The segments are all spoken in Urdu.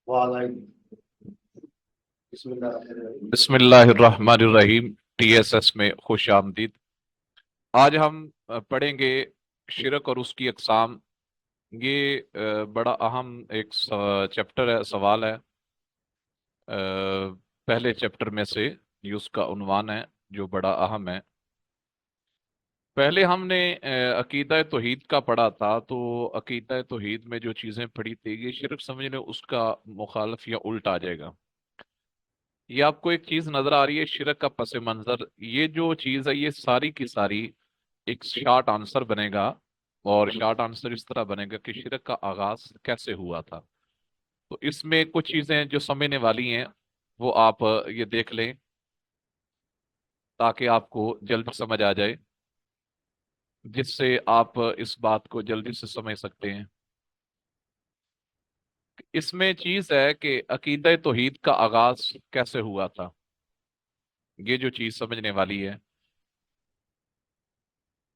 وعلیکم بسم اللہ الرحمن الرحیم۔ بسم اللہ الرحمن الرحیم۔ ٹی ایس ایس میں خوش آمدید۔ آج ہم پڑھیں گے شرک اور اس کی اقسام۔ یہ بڑا اہم ایک چیپٹر ہے، سوال ہے پہلے چیپٹر میں سے، یہ اس کا عنوان ہے جو بڑا اہم ہے۔ پہلے ہم نے عقیدہ توحید کا پڑھا تھا، تو عقیدہ توحید میں جو چیزیں پڑھی تھی، یہ شرک سمجھنے اس کا مخالف یا الٹ آ جائے گا۔ یہ آپ کو ایک چیز نظر آ رہی ہے، شرک کا پس منظر، یہ جو چیز ہے یہ ساری کی ساری ایک شارٹ آنسر بنے گا، اور شارٹ آنسر اس طرح بنے گا کہ شرک کا آغاز کیسے ہوا تھا۔ تو اس میں کچھ چیزیں جو سمجھنے والی ہیں وہ آپ یہ دیکھ لیں تاکہ آپ کو جلد سمجھ آ جائے، جس سے آپ اس بات کو جلدی سے سمجھ سکتے ہیں۔ اس میں چیز ہے کہ عقیدہ توحید کا آغاز کیسے ہوا تھا، یہ جو چیز سمجھنے والی ہے۔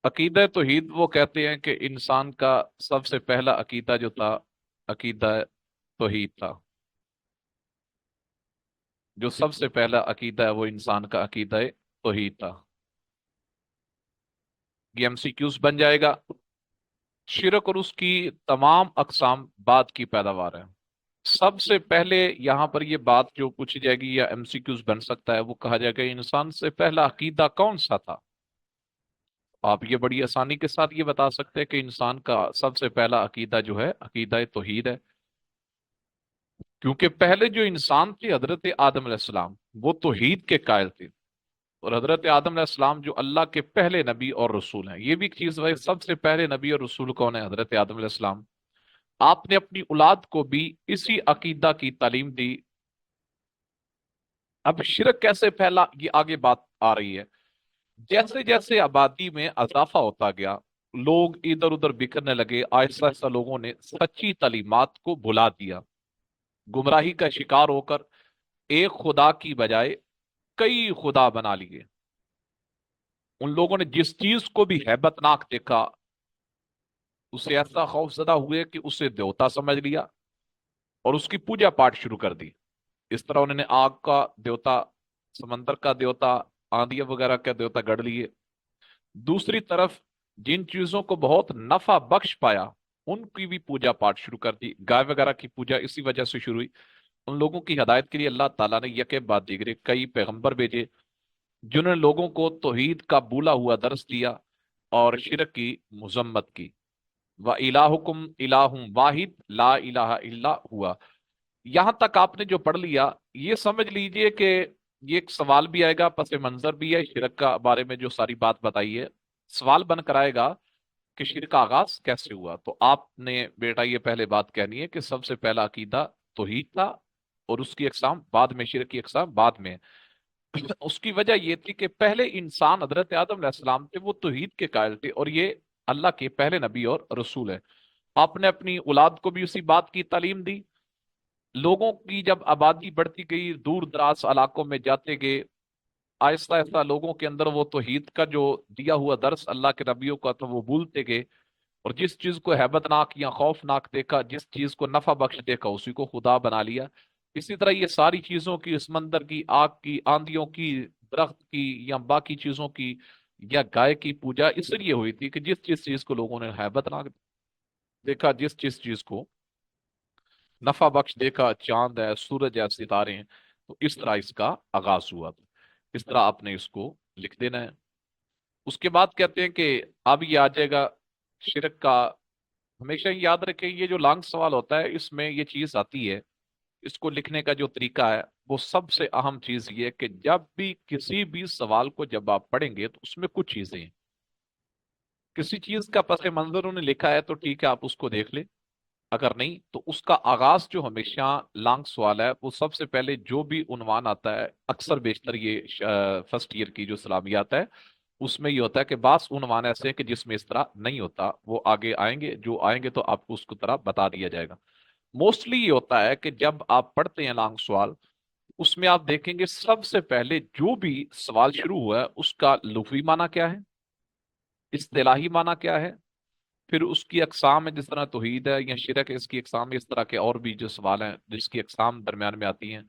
عقیدہ توحید وہ کہتے ہیں کہ انسان کا سب سے پہلا عقیدہ جو تھا، عقیدہ توحید تھا۔ جو سب سے پہلا عقیدہ ہے وہ انسان کا عقیدہ توحید تھا۔ یہ ایم سی کیوز بن جائے گا۔ شرک اور اس کی تمام اقسام بعد کی پیداوار ہے۔ سب سے پہلے یہاں پر یہ بات جو پوچھی جائے گی یا ایم سی کیوز بن سکتا ہے، وہ کہا جائے گا انسان سے پہلا عقیدہ کون سا تھا۔ آپ یہ بڑی آسانی کے ساتھ یہ بتا سکتے ہیں کہ انسان کا سب سے پہلا عقیدہ جو ہے عقیدہ توحید ہے، کیونکہ پہلے جو انسان تھے حضرت آدم علیہ السلام، وہ توحید کے قائل تھے، اور حضرت آدم علیہ السلام جو اللہ کے پہلے نبی اور رسول ہیں۔ یہ بھی ایک چیز ہے، سب سے پہلے نبی اور رسول کون ہے؟ حضرت آدم علیہ السلام۔ آپ نے اپنی اولاد کو بھی اسی عقیدہ کی تعلیم دی۔ اب شرک کیسے پھیلا، یہ آگے بات آ رہی ہے۔ جیسے جیسے آبادی میں اضافہ ہوتا گیا، لوگ ادھر ادھر بکھرنے لگے، آہستہ آہستہ لوگوں نے سچی تعلیمات کو بھلا دیا، گمراہی کا شکار ہو کر ایک خدا کی بجائے کئی خدا بنا لیے۔ ان لوگوں نے جس چیز کو بھی ہیبت ناک دیکھا، اسے ایسا خوف زدہ ہوئے کہ اسے دیوتا سمجھ لیا اور اس کی پوجا پاٹ شروع کر دی۔ اس طرح انہوں نے آگ کا دیوتا، سمندر کا دیوتا، آندھی وغیرہ کا دیوتا گڑھ لیے۔ دوسری طرف جن چیزوں کو بہت نفع بخش پایا، ان کی بھی پوجا پاٹ شروع کر دی۔ گائے وغیرہ کی پوجا اسی وجہ سے شروع ہوئی۔ ان لوگوں کی ہدایت کے لیے اللہ تعالیٰ نے یکے بعد دیگرے کئی پیغمبر بھیجے، جنہوں نے لوگوں کو توحید کا بولا ہوا درس دیا اور شرک کی مذمت کی۔ وَإِلَٰهُكُمْ إِلَٰهٌ وَاحِدٌ لَا إِلَٰهَ إِلَّا هُوَ۔ یہاں تک آپ نے جو پڑھ لیا، یہ سمجھ لیجئے کہ یہ ایک سوال بھی آئے گا، پس منظر بھی ہے شرک کا بارے میں جو ساری بات بتائی ہے، سوال بن کر آئے گا کہ شرک کا آغاز کیسے ہوا۔ تو آپ نے بیٹا یہ پہلے بات کہنی ہے کہ سب سے پہلا عقیدہ توحید تھا، اور اس کی اقسام بعد میں، شرک کی اقسام بعد میں۔ اس کی وجہ یہ تھی کہ پہلے انسان حضرت آدم علیہ السلام تھے، وہ توحید کے قائل تھے، اور یہ اللہ کے پہلے نبی اور رسول ہے۔ آپ نے اپنی اولاد کو بھی اسی بات کی تعلیم دی۔ لوگوں کی جب آبادی بڑھتی گئی، دور دراز علاقوں میں جاتے گئے، آہستہ آہستہ لوگوں کے اندر وہ توحید کا جو دیا ہوا درس اللہ کے نبیوں کا تھا وہ بھولتے گئے، اور جس چیز کو ہیبت ناک یا خوف ناک دیکھا، جس چیز کو نفع بخش دیکھا، اسی کو خدا بنا لیا۔ اسی طرح یہ ساری چیزوں کی، سمندر کی، آگ کی، آندھیوں کی، درخت کی یا باقی چیزوں کی یا گائے کی پوجا اس لیے ہوئی تھی کہ جس چیز کو لوگوں نے ہیبت ناک دیکھا، جس چیز کو نفع بخش دیکھا، چاند ہے، سورج ہے، ستارے ہیں، تو اس طرح اس کا آغاز ہوا تھا۔ اس طرح آپ نے اس کو لکھ دینا ہے۔ اس کے بعد کہتے ہیں کہ اب یہ آ جائے گا شرک کا۔ ہمیشہ یاد رکھیں، یہ جو لانگ سوال ہوتا ہے اس میں یہ چیز آتی ہے، اس کو لکھنے کا جو طریقہ ہے وہ سب سے اہم چیز یہ ہے کہ جب بھی کسی بھی سوال کو جب آپ پڑھیں گے تو اس میں کچھ چیزیں ہیں۔ کسی چیز کا پس منظر انہوں نے لکھا ہے تو ٹھیک ہے، آپ اس کو دیکھ لیں، اگر نہیں تو اس کا آغاز جو ہمیشہ لانگ سوال ہے، وہ سب سے پہلے جو بھی عنوان آتا ہے، اکثر بیشتر یہ فرسٹ ایئر کی جو سلامیات ہے اس میں یہ ہوتا ہے کہ بعض عنوان ایسے ہیں کہ جس میں اس طرح نہیں ہوتا، وہ آگے آئیں گے، جو آئیں گے تو آپ کو اس کو طرح بتا دیا جائے گا۔ موسٹلی یہ ہوتا ہے کہ جب آپ پڑھتے ہیں لانگ سوال، اس میں آپ دیکھیں گے سب سے پہلے جو بھی سوال شروع ہوا ہے اس کا لغوی معنی کیا ہے، اصطلاحی معنی کیا ہے، پھر اس کی اقسام ہے، جس طرح توحید ہے یا شرک ہے، اس کی اقسام ہے، اس طرح کے اور بھی جو سوال ہیں جس کی اقسام درمیان میں آتی ہیں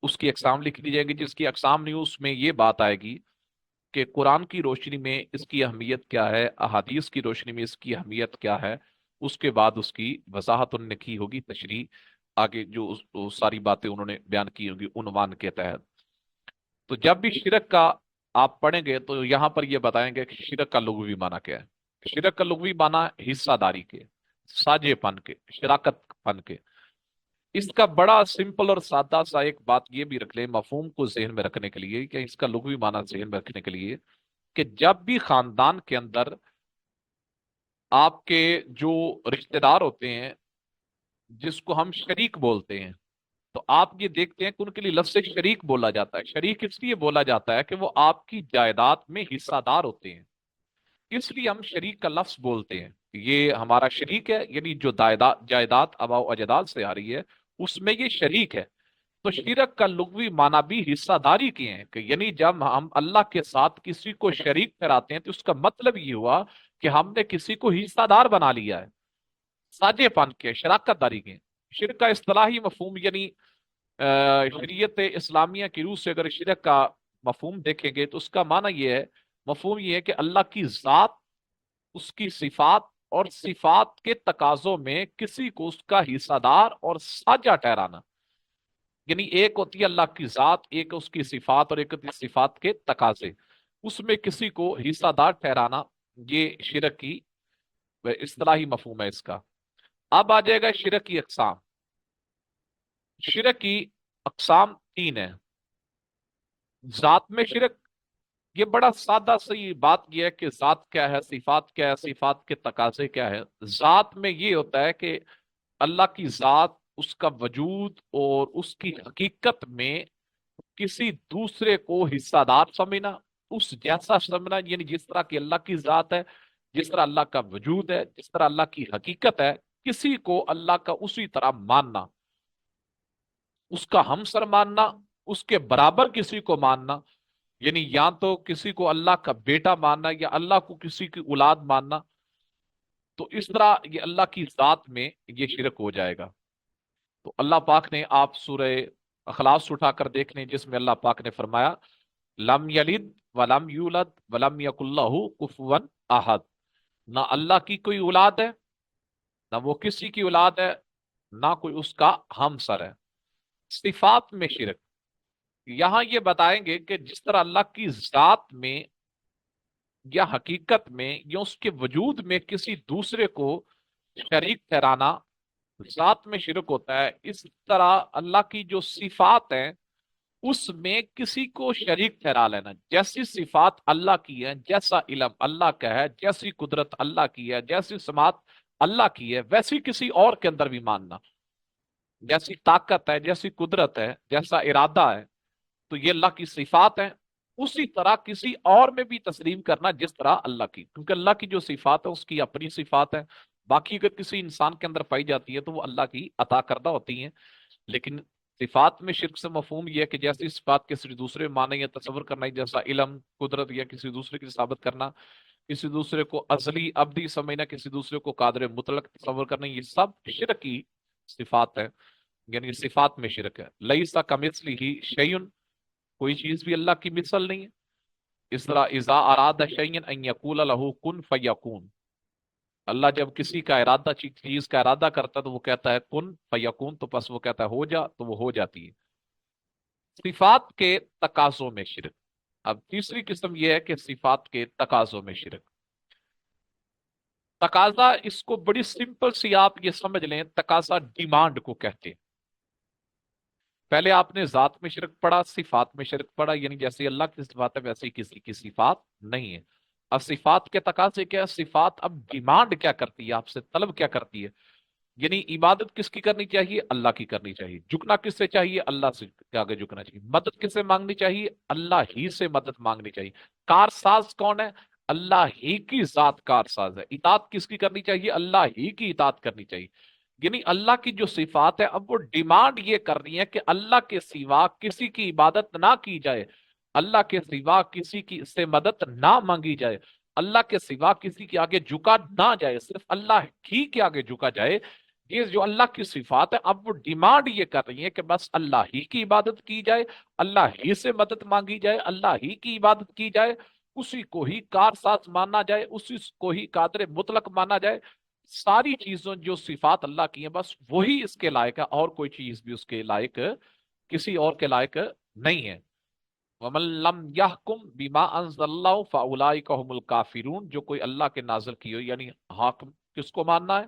اس کی اقسام لکھ دی جائے گی. جس کی اقسام نہیں ہو اس میں یہ بات آئے گی کہ قرآن کی روشنی میں اس کی اہمیت کیا ہے، احادیث کی روشنی میں اس کی اہمیت کیا ہے. اس کے بعد اس کی وضاحت انہوں نے کی ہوگی، تشریح آگے جو وہ ساری باتیں انہوں نے بیان کی ہوگی عنوان کے تحت. تو جب بھی شرک کا آپ پڑھیں گے تو یہاں پر یہ بتائیں گے کہ شرک کا لغوی معنی کیا ہے. شرک کا لغوی معنی حصہ داری کے، ساجے پن کے، شراکت پن کے. اس کا بڑا سمپل اور سادہ سا ایک بات یہ بھی رکھ لیں مفہوم کو ذہن میں رکھنے کے لیے، کہ اس کا لغوی معنی ذہن میں رکھنے کے لیے، کہ جب بھی خاندان کے اندر آپ کے جو رشتہ دار ہوتے ہیں جس کو ہم شریک بولتے ہیں، تو آپ یہ دیکھتے ہیں کہ ان کے لیے لفظ شریک بولا جاتا ہے. شریک اس لیے بولا جاتا ہے کہ وہ آپ کی جائیداد میں حصہ دار ہوتے ہیں، اس لیے ہم شریک کا لفظ بولتے ہیں. یہ ہمارا شریک ہے، یعنی جو جائیداد آباء و اجداد سے آ رہی ہے اس میں یہ شریک ہے. تو شرک کا لغوی معنی بھی حصہ داری کے ہیں، کہ یعنی جب ہم اللہ کے ساتھ کسی کو شریک ٹھہراتے ہیں تو اس کا مطلب یہ ہوا کہ ہم نے کسی کو حصہ دار بنا لیا ہے، ساجے پن کے، شراکت داری کے. شرک کا اصطلاحی مفہوم یعنی شریعت اسلامیہ کی روح سے اگر شرک کا مفہوم دیکھیں گے تو اس کا معنی یہ ہے، مفہوم یہ ہے کہ اللہ کی ذات، اس کی صفات اور صفات کے تقاضوں میں کسی کو اس کا حصہ دار اور ساجہ ٹھہرانا. یعنی ایک ہوتی ہے اللہ کی ذات، ایک اس کی صفات، اور ایک ہوتی ہے صفات کے تقاضے، اس میں کسی کو حصہ دار ٹھہرانا. یہ شرک کی اصطلاحی مفہوم ہے اس کا. اب آ جائے گا شرک کی اقسام. شرک کی اقسام تین ہیں. ذات میں شرک، یہ بڑا سادہ سی بات یہ ہے کہ ذات کیا ہے، صفات کیا ہے، صفات کے تقاضے کیا ہے. ذات میں یہ ہوتا ہے کہ اللہ کی ذات، اس کا وجود اور اس کی حقیقت میں کسی دوسرے کو حصہ دار سمجھنا، اس جیسا سمجھنا. یعنی جس طرح کی اللہ کی ذات ہے، جس طرح اللہ کا وجود ہے، جس طرح اللہ کی حقیقت ہے، کسی کو اللہ کا اسی طرح ماننا، اس کا ہمسر ماننا، اس کے برابر کسی کو ماننا. یعنی یا تو کسی کو اللہ کا بیٹا ماننا یا اللہ کو کسی کی اولاد ماننا. تو اس طرح یہ اللہ کی ذات میں یہ شرک ہو جائے گا. تو اللہ پاک نے، آپ سورہ اخلاص اٹھا کر دیکھ لیں جس میں اللہ پاک نے فرمایا لم یلد ولم یولد ولم یکن لہ کفوا احد. نہ اللہ کی کوئی اولاد ہے، نہ وہ کسی کی اولاد ہے، نہ کوئی اس کا ہمسر ہے. صفات میں شرک، یہاں یہ بتائیں گے کہ جس طرح اللہ کی ذات میں یا حقیقت میں یا اس کے وجود میں کسی دوسرے کو شریک ٹھہرانا ذات میں شرک ہوتا ہے، اس طرح اللہ کی جو صفات ہیں اس میں کسی کو شریک ٹھہرا لینا. جیسی صفات اللہ کی ہے، جیسا علم اللہ کا ہے، جیسی قدرت اللہ کی ہے، جیسی سماعت اللہ کی ہے، ویسی کسی اور کے اندر بھی ماننا. جیسی طاقت ہے، جیسی قدرت ہے، جیسا ارادہ ہے، تو یہ اللہ کی صفات ہیں. اسی طرح کسی اور میں بھی تسلیم کرنا جس طرح اللہ کی، کیونکہ اللہ کی جو صفات ہے اس کی اپنی صفات ہے. باقی اگر کسی انسان کے اندر پائی جاتی ہے تو وہ اللہ کی عطا کردہ ہوتی ہیں. لیکن صفات میں شرک سے مفہوم یہ ہے کہ جیسی صفات کسی دوسرے معنی یا تصور کرنا، جیسا علم، قدرت یا کسی دوسرے کی ثابت کرنا، کسی دوسرے کو ازلی ابدی سمجھنا، کسی دوسرے کو قادر مطلق تصور کرنا، یہ سب شرک کی صفات ہے. یعنی صفات میں شرک ہے. لیسا کمثلہ شیء، کوئی چیز بھی اللہ کی مثل نہیں ہے. اس طرح اذا اراد شیئا ان یقول له کن فیکون، اللہ جب کسی کا ارادہ، چیز کا ارادہ کرتا ہے تو وہ کہتا ہے کن فیکون، تو پس وہ کہتا ہے ہو جا، تو وہ ہو جاتی ہے. صفات کے تقاضوں میں شرک. اب تیسری قسم یہ ہے کہ صفات کے تقاضوں میں شرک. تقاضا، اس کو بڑی سمپل سی آپ یہ سمجھ لیں، تقاضا ڈیمانڈ کو کہتے ہیں. پہلے آپ نے ذات میں شرک پڑھا، صفات میں شرک پڑھا. یعنی جیسے اللہ کی صفات ہے ویسے کسی کی صفات نہیں ہے. اب صفات کے تقاضے کیا ہے؟ صفات اب ڈیمانڈ کیا کرتی ہے آپ سے، طلب کیا کرتی ہے. یعنی عبادت کس کی کرنی چاہیے؟ اللہ کی کرنی چاہیے. جھکنا کس سے چاہیے؟ اللہ سے آگے جھکنا چاہیے. مدد کس سے مانگنی چاہیے؟ اللہ ہی سے مدد مانگنی چاہیے. کارساز کون ہے؟ اللہ ہی کی ذات کارساز ہے. اطاعت کس کی کرنی چاہیے؟ اللہ ہی کی اطاعت کرنی چاہیے. یعنی اللہ کی جو صفات ہے اب وہ ڈیمانڈ یہ کر رہی ہے کہ اللہ کے سوا کسی کی عبادت نہ کی جائے، اللہ کے سوا کسی کی سے مدد نہ مانگی جائے. اللہ کے سوا کسی کے آگے جھکا نہ جائے، صرف اللہ ہی کے آگے جھکا جائے۔ یہ جو اللہ کی صفات ہے، اب وہ ڈیمانڈ یہ کر رہی ہے کہ بس اللہ ہی کی عبادت کی جائے، اللہ ہی سے مدد مانگی جائے، اللہ ہی کی عبادت کی جائے، اسی کو ہی کارساز مانا جائے، اسی کو ہی قادر مطلق مانا جائے۔ ساری چیزوں جو صفات اللہ کی ہیں بس وہی اس کے لائق ہے، اور کوئی چیز بھی اس کے لائق کسی اور کے لائق نہیں ہے۔ وَمَن لَّمْ يَحْكُمْ بِمَا أَنزَلَ اللَّهُ فَأُولَٰئِكَ هُمُ الْكَافِرُونَ، جو کوئی اللہ کے نازل کی ہو، یعنی حاکم کس کو ماننا ہے؟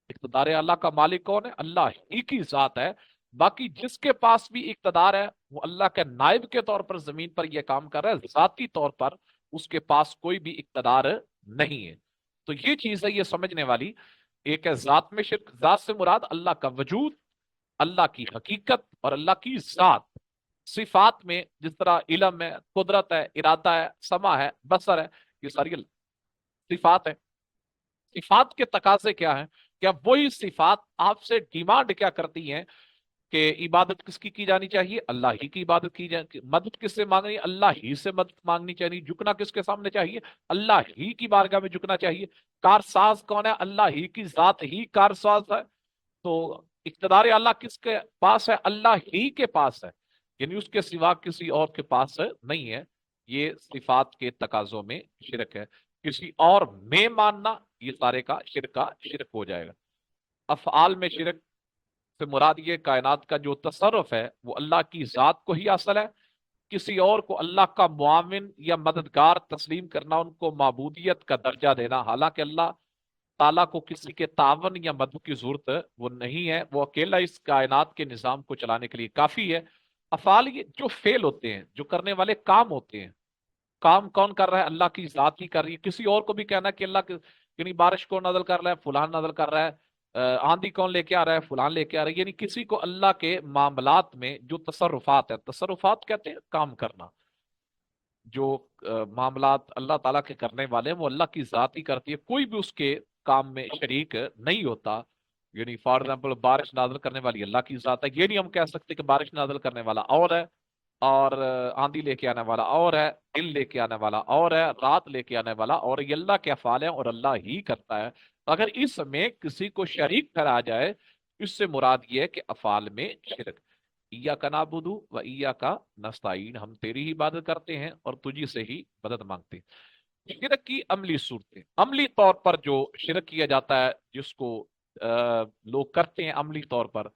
اقتدار اللہ کا مالک کون ہے؟ اللہ ہی کی ذات ہے۔ باقی جس کے پاس بھی اقتدار ہے وہ اللہ کے نائب کے طور پر زمین پر یہ کام کر رہا ہے، ذاتی طور پر اس کے پاس کوئی بھی اقتدار نہیں ہے۔ تو یہ چیز ہے یہ سمجھنے والی۔ ایک ہے ذات میں شرک، ذات سے مراد اللہ کا وجود، اللہ کی حقیقت اور اللہ کی ذات۔ صفات میں جس طرح علم ہے، قدرت ہے، ارادہ ہے، سمع ہے، بصر ہے، یہ ساری صفات ہے۔ صفات کے تقاضے کیا ہیں؟ کیا وہی صفات آپ سے ڈیمانڈ کیا کرتی ہیں کہ عبادت کس کی جانی چاہیے؟ اللہ ہی کی عبادت کی جائے۔ مدد کس سے مانگنی؟ اللہ ہی سے مدد مانگنی چاہیے۔ جھکنا کس کے سامنے چاہیے؟ اللہ ہی کی بارگاہ میں جھکنا چاہیے۔ کارساز کون ہے؟ اللہ ہی کی ذات ہی کارساز ہے۔ تو اقتدار اللہ کس کے پاس ہے؟ اللہ ہی کے پاس ہے، یعنی اس کے سوا کسی اور کے پاس نہیں ہے۔ یہ صفات کے تقاضوں میں شرک ہے۔ کسی اور میں ماننا یہ سارے کا شرک ہو جائے گا۔ افعال میں شرک سے مراد یہ کائنات کا جو تصرف ہے وہ اللہ کی ذات کو ہی اصل ہے۔ کسی اور کو اللہ کا معاون یا مددگار تسلیم کرنا، ان کو معبودیت کا درجہ دینا، حالانکہ اللہ تعالیٰ کو کسی کے تعاون یا مدد کی ضرورت وہ نہیں ہے، وہ اکیلا اس کائنات کے نظام کو چلانے کے لیے کافی ہے۔ افعال یہ جو فعل ہوتے ہیں، جو کرنے والے کام ہوتے ہیں، کام کون کر رہا ہے؟ اللہ کی ذات ہی کر رہی ہے۔ کسی اور کو بھی کہنا کہ اللہ کے، یعنی بارش کون نازل کر رہا ہے؟ فلان نازل کر رہا ہے۔ آندھی کون لے کے آ رہا ہے؟ فلان لے کے آ رہا ہے۔ یعنی کسی کو اللہ کے معاملات میں جو تصرفات ہے، تصرفات کہتے ہیں کام کرنا، جو معاملات اللہ تعالیٰ کے کرنے والے ہیں وہ اللہ کی ذات ہی کرتی ہے، کوئی بھی اس کے کام میں شریک نہیں ہوتا۔ یعنی فار ایگزامپل بارش نازل کرنے والی اللہ کی ذات ہے، یہ نہیں ہم کہہ سکتے کہ بارش نازل کرنے والا اور ہے، اور آندھی لے کے آنے والا اور ہے، دل لے کے آنے والا اور ہے، رات لے کے آنے والا اور، یہ اللہ کے افعال ہیں اور اللہ ہی کرتا ہے۔ اگر اس میں کسی کو شریک ٹھہرایا جائے، اس سے مراد یہ ہے کہ افعال میں شرک۔ ایاک نعبد و ایاک نستعین، ہم تیری ہی عبادت کرتے ہیں اور تجھی سے ہی مدد مانگتے ہیں۔ شرک کی عملی صورتیں، عملی طور پر جو شرک کیا جاتا ہے، جس کو لوگ کرتے ہیں عملی طور پر،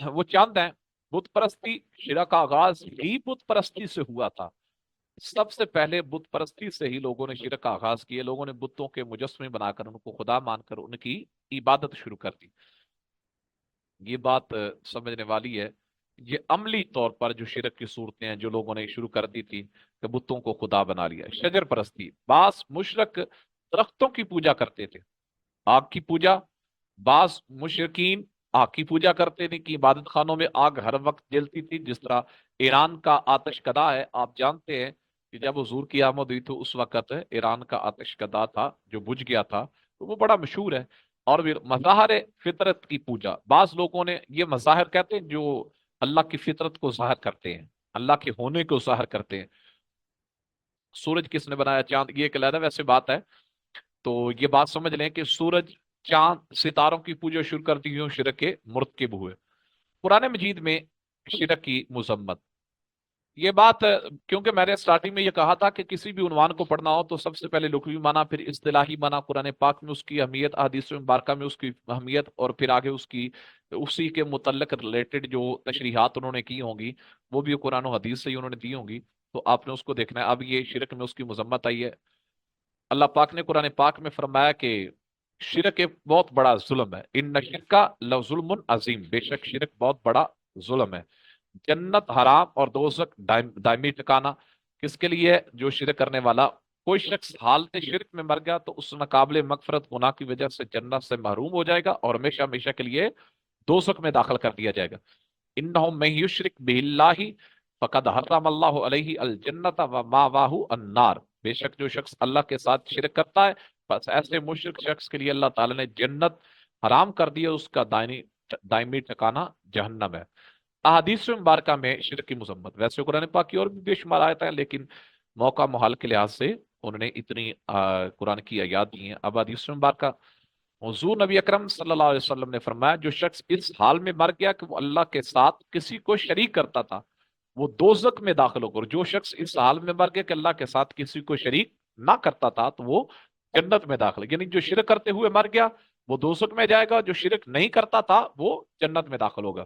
وہ چند ہیں۔ بت پرستی، شرک کا آغاز ہی بت پرستی سے ہوا تھا۔ سب سے پہلے بت پرستی سے ہی لوگوں نے شرک کا آغاز کیا، لوگوں نے بتوں کے مجسمے بنا کر ان کو خدا مان کر ان کی عبادت شروع کر دی۔ یہ بات سمجھنے والی ہے۔ یہ عملی طور پر جو شرک کی صورتیں ہیں جو لوگوں نے شروع کر دی تھی کہ بتوں کو خدا بنا لیا۔ شجر پرستی، بعض مشرک درختوں کی پوجا کرتے تھے، آگ کی پوجا۔ بعض مشرکین آگ کی پوجا کرتے تھے کہ عبادت خانوں میں آگ ہر وقت جلتی تھی، جس طرح ایران کا آتش کدا ہے۔ آپ جانتے ہیں کہ جب حضور کی آمد ہوئی تو اس وقت ایران کا آتش کدا تھا جو بجھ گیا تھا، تو وہ بڑا مشہور ہے۔ اور پھر مظاہر فطرت کی پوجا، بعض لوگوں نے یہ مظاہر کہتے ہیں جو اللہ کی فطرت کو ظاہر کرتے ہیں، اللہ کے ہونے کو ظاہر کرتے ہیں۔ سورج کس نے بنایا، چاند، یہ ایک علیحدہ ویسے بات ہے۔ تو یہ بات سمجھ لیں کہ سورج، چاند، ستاروں کی پوجا شروع کر دی ہوں، شرک کے مرتکب ہوئے۔ قرآن مجید میں شرک کی مذمت، یہ بات کیونکہ میں نے سٹارٹنگ میں یہ کہا تھا کہ کسی بھی عنوان کو پڑھنا ہو تو سب سے پہلے لغوی معنی، پھر اصطلاحی معنی، قرآن پاک میں اس کی اہمیت، احادیث مبارکہ میں اس کی اہمیت، اور پھر آگے اس کی اسی کے متعلق ریلیٹڈ جو تشریحات انہوں نے کی ہوں گی وہ بھی قرآن و حدیث سے ہی انہوں نے دی ہوں گی، تو آپ نے اس کو دیکھنا ہے۔ اب یہ شرک میں اس کی مذمت آئی ہے۔ اللہ پاک نے قرآن پاک میں فرمایا کہ شرک ایک بہت بڑا ظلم ہے، ان شرک لظلم عظیم، بے شک شرک بہت بڑا ظلم ہے۔ جنت حرام اور دوزخ دائمی ٹھکانہ کس کے لیے ہے؟ جو شرک کرنے والا۔ کوئی شخص حالت شرک میں مر گیا تو اس ناقابل مغفرت گناہ کی وجہ سے جنت سے محروم ہو جائے گا اور ہمیشہ ہمیشہ کے لیے دوزخ میں داخل کر دیا جائے گا۔ انہ من یشرک باللہ فقد حرم اللہ علیہ الجنت ومأواہ النار، بے شک جو شخص اللہ کے ساتھ شرک کرتا ہے بس ایسے مشرک شخص کے لیے اللہ تعالی نے جنت حرام کر دیا، اس کا دائمی ٹھکانہ جہنم ہے۔ احادیث مبارکہ میں شرک کی مذمت، ویسے قرآن پاک کی اور بھی بے شمار آیت ہیں لیکن موقع محال کے لحاظ سے انہوں نے اتنی قرآن کی آیات دی ہیں۔ اب حدیث مبارکہ، حضور نبی اکرم صلی اللہ علیہ وسلم نے فرمایا جو شخص اس حال میں مر گیا کہ وہ اللہ کے ساتھ کسی کو شریک کرتا تھا وہ دوزخ میں داخل ہوگا، اور جو شخص اس حال میں مر گیا کہ اللہ کے ساتھ کسی کو شریک نہ کرتا تھا تو وہ جنت میں داخل، یعنی جو شرک کرتے ہوئے مر گیا وہ دوزخ میں جائے گا، جو شرک نہیں کرتا تھا وہ جنت میں داخل ہوگا۔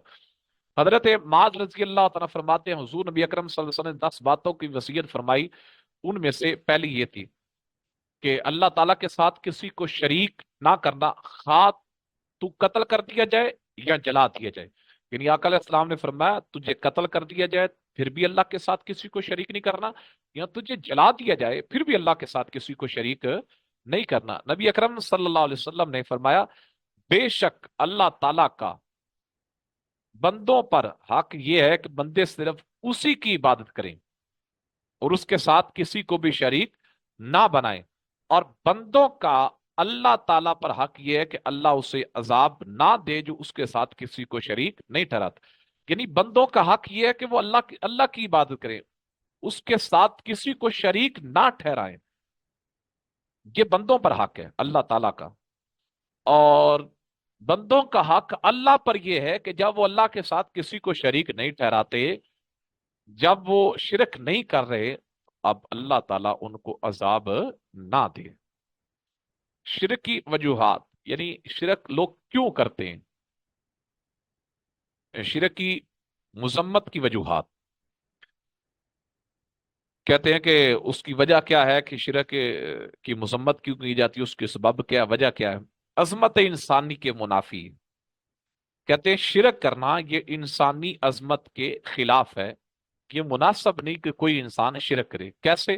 حضرت معاذ رضی اللہ تعالیٰ فرماتے ہیں حضور نبی اکرم صلی اللہ علیہ وسلم نے 10 باتوں کی وصیت فرمائی، ان میں سے پہلی یہ تھی کہ اللہ تعالیٰ کے ساتھ کسی کو شریک نہ کرنا، خواہ تو قتل کر دیا جائے یا جلا دیا جائے، یعنی آقا علیہ السلام نے فرمایا تجھے قتل کر دیا جائے پھر بھی اللہ کے ساتھ کسی کو شریک نہیں کرنا، یا تجھے جلا دیا جائے پھر بھی اللہ کے ساتھ کسی کو شریک نہیں کرنا۔ نبی اکرم صلی اللہ علیہ وسلم نے فرمایا بے شک اللہ تعالیٰ کا بندوں پر حق یہ ہے کہ بندے صرف اسی کی عبادت کریں اور اس کے ساتھ کسی کو بھی شریک نہ بنائیں، اور بندوں کا اللہ تعالیٰ پر حق یہ ہے کہ اللہ اسے عذاب نہ دے جو اس کے ساتھ کسی کو شریک نہیں ٹھہراتا، یعنی بندوں کا حق یہ ہے کہ وہ اللہ کی عبادت کریں، اس کے ساتھ کسی کو شریک نہ ٹھہرائیں، یہ بندوں پر حق ہے اللہ تعالیٰ کا۔ اور بندوں کا حق اللہ پر یہ ہے کہ جب وہ اللہ کے ساتھ کسی کو شریک نہیں ٹھہراتے، جب وہ شرک نہیں کر رہے، اب اللہ تعالیٰ ان کو عذاب نہ دے۔ شرک کی وجوہات، یعنی شرک لوگ کیوں کرتے ہیں، شرک کی مذمت کی وجوہات، کہتے ہیں کہ اس کی وجہ کیا ہے کہ شرک کی مذمت کیوں کی جاتی ہے، اس کے سبب کیا، وجہ کیا ہے؟ عظمت انسانی کے منافی، کہتے ہیں شرک کرنا یہ انسانی عظمت کے خلاف ہے، یہ مناسب نہیں کہ کوئی انسان شرک کرے۔ کیسے؟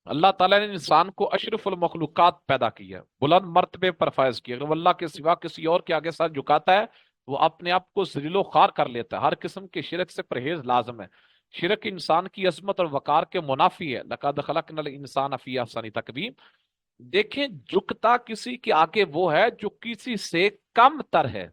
اللہ تعالیٰ نے انسان کو اشرف المخلوقات پیدا کیا، بلند مرتبے پر فائز کیا، اگر وہ اللہ کے سوا کسی اور کے آگے سر جھکاتا ہے وہ اپنے آپ کو ذلیل و خوار کر لیتا ہے۔ ہر قسم کے شرک سے پرہیز لازم ہے۔ شرک انسان کی عظمت اور وقار کے منافی ہے۔ لقد خلقنا الانسان فی احسن تقویم، دیکھیں جھکتا کسی کے آگے وہ ہے جو کسی سے کم تر ہے۔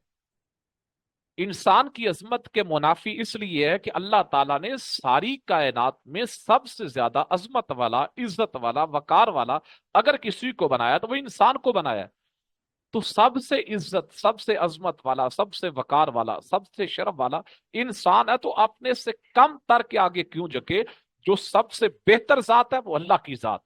انسان کی عظمت کے منافی اس لیے ہے کہ اللہ تعالیٰ نے ساری کائنات میں سب سے زیادہ عظمت والا، عزت والا، وقار والا اگر کسی کو بنایا تو وہ انسان کو بنایا، تو سب سے عزت، سب سے عظمت والا، سب سے وقار والا، سب سے شرف والا انسان ہے، تو اپنے سے کم تر کے آگے کیوں جھکے؟ جو سب سے بہتر ذات ہے وہ اللہ کی ذات،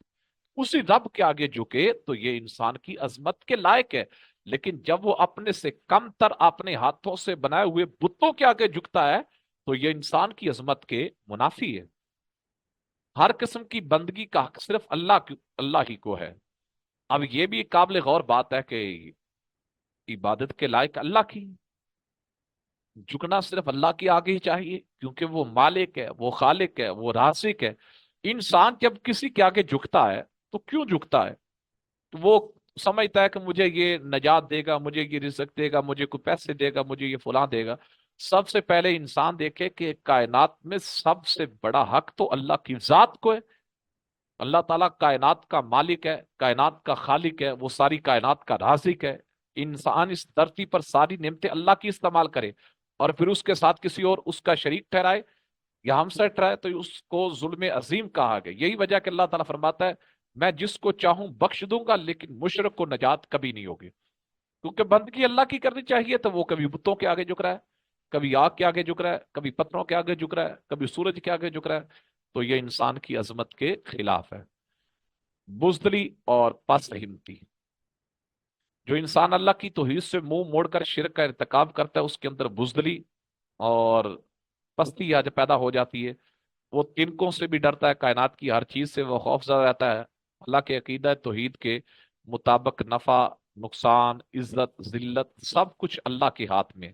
اسی رب کے آگے جھکے تو یہ انسان کی عظمت کے لائق ہے۔ لیکن جب وہ اپنے سے کم تر اپنے ہاتھوں سے بنائے ہوئے بتوں کے آگے جھکتا ہے تو یہ انسان کی عظمت کے منافی ہے۔ ہر قسم کی بندگی کا حق صرف اللہ ہی کو ہے۔ اب یہ بھی قابل غور بات ہے کہ عبادت کے لائق اللہ کی، جھکنا صرف اللہ کے آگے ہی چاہیے کیونکہ وہ مالک ہے، وہ خالق ہے، وہ رازق ہے۔ انسان جب کسی کے آگے جھکتا ہے تو کیوں جھکتا ہے؟ تو وہ سمجھتا ہے کہ مجھے یہ نجات دے گا، مجھے یہ رزق دے گا، مجھے کوئی پیسے دے گا، مجھے یہ فلاں دے گا۔ سب سے پہلے انسان دیکھے کہ کائنات میں سب سے بڑا حق تو اللہ کی ذات کو ہے۔ اللہ تعالیٰ کائنات کا مالک ہے، کائنات کا خالق ہے، وہ ساری کائنات کا رازق ہے۔ انسان اس دھرتی پر ساری نعمتیں اللہ کی استعمال کرے اور پھر اس کے ساتھ کسی اور اس کا شریک ٹھہرائے یا ہم سے ٹھہرائے تو اس کو ظلم عظیم کہا گیا۔ یہی وجہ کہ اللہ تعالیٰ فرماتا ہے میں جس کو چاہوں بخش دوں گا لیکن مشرک کو نجات کبھی نہیں ہوگی، کیونکہ بندگی اللہ کی کرنی چاہیے تو وہ کبھی بتوں کے آگے جھک رہا ہے، کبھی آگ کے آگے جھک رہا ہے، کبھی پتھروں کے آگے جھک رہا ہے، کبھی سورج کے آگے جھک رہا ہے، تو یہ انسان کی عظمت کے خلاف ہے۔ بزدلی اور پس ہمتی، جو انسان اللہ کی توحید سے منہ موڑ کر شرک کا ارتکاب کرتا ہے اس کے اندر بزدلی اور پستی آج پیدا ہو جاتی ہے۔ وہ تنکوں سے بھی ڈرتا ہے، کائنات کی ہر چیز سے وہ خوف زدہ رہتا ہے۔ اللہ کے عقیدہ توحید کے مطابق نفع، نقصان، عزت، ذلت سب کچھ اللہ کے ہاتھ میں۔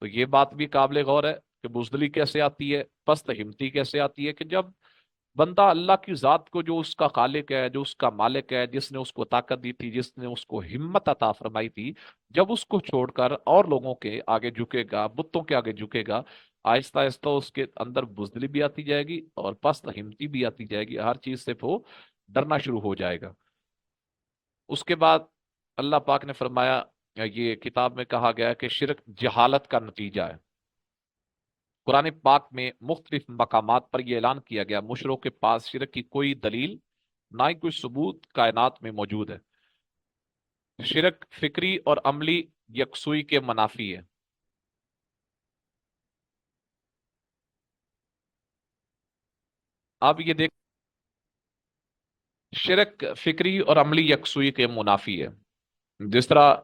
تو یہ بات بھی قابل غور ہے کہ بزدلی کیسے آتی ہے، پست ہمتی کیسے آتی ہے، کہ جب بندہ اللہ کی ذات کو، جو اس کا خالق ہے، جو اس کا مالک ہے، جس نے اس کو طاقت دی تھی، جس نے اس کو ہمت عطا فرمائی تھی، جب اس کو چھوڑ کر اور لوگوں کے آگے جھکے گا، بتوں کے آگے جھکے گا، آہستہ آہستہ اس کے اندر بزدلی بھی آتی جائے گی اور پست ہمتی بھی آتی جائے گی، ہر چیز سے وہ ڈرنا شروع ہو جائے گا۔ اس کے بعد اللہ پاک نے فرمایا، یہ کتاب میں کہا گیا ہے کہ شرک جہالت کا نتیجہ ہے۔ قرآن پاک میں مختلف مقامات پر یہ اعلان کیا گیا مشرکوں کے پاس شرک کی کوئی دلیل نہ ہی کوئی ثبوت کائنات میں موجود ہے۔ شرک فکری اور عملی یکسوئی کے منافی ہے۔ اب یہ دیکھ، شرک فکری اور عملی یکسوئی کے منافی ہے۔ جس طرح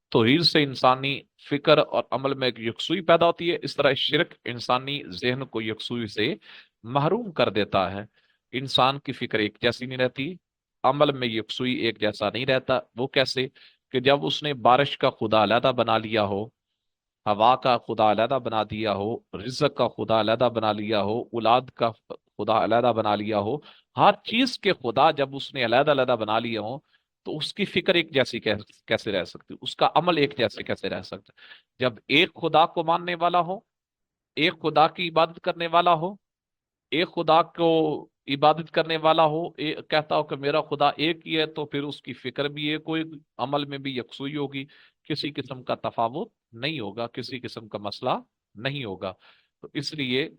توحید سے انسانی فکر اور عمل میں ایک یکسوئی پیدا ہوتی ہے، اس طرح شرک انسانی ذہن کو یکسوئی سے محروم کر دیتا ہے۔ انسان کی فکر ایک جیسی نہیں رہتی، عمل میں یکسوئی ایک جیسا نہیں رہتا۔ وہ کیسے؟ کہ جب اس نے بارش کا خدا علیحدہ بنا لیا ہو، ہوا کا خدا علیحدہ بنا دیا ہو، رزق کا خدا علیحدہ بنا لیا ہو، اولاد کا خدا علیحدہ بنا لیا ہو، ہر چیز کے خدا جب اس نے علیحدہ علیحدہ بنا لیے ہوں، تو اس کی فکر ایک جیسی کیسے رہ سکتی، اس کا عمل ایک جیسے کیسے رہ سکتا؟ جب ایک خدا کو ماننے والا ہو، ایک خدا کی عبادت کرنے والا ہو، ایک خدا کو عبادت کرنے والا ہو، کہتا ہو کہ میرا خدا ایک ہی ہے، تو پھر اس کی فکر بھی ایک ہوگی، عمل میں بھی یکسوئی ہوگی، کسی قسم کا تفاوت نہیں ہوگا، کسی قسم کا مسئلہ نہیں ہوگا۔ تو اس لیے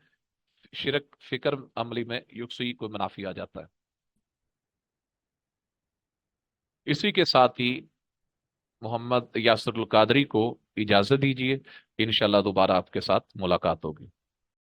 شرک فکر عملی میں یکسوئی کو منافی آ جاتا ہے۔ اسی کے ساتھ ہی محمد یاسر القادری کو اجازت دیجیے، انشاءاللہ دوبارہ آپ کے ساتھ ملاقات ہوگی۔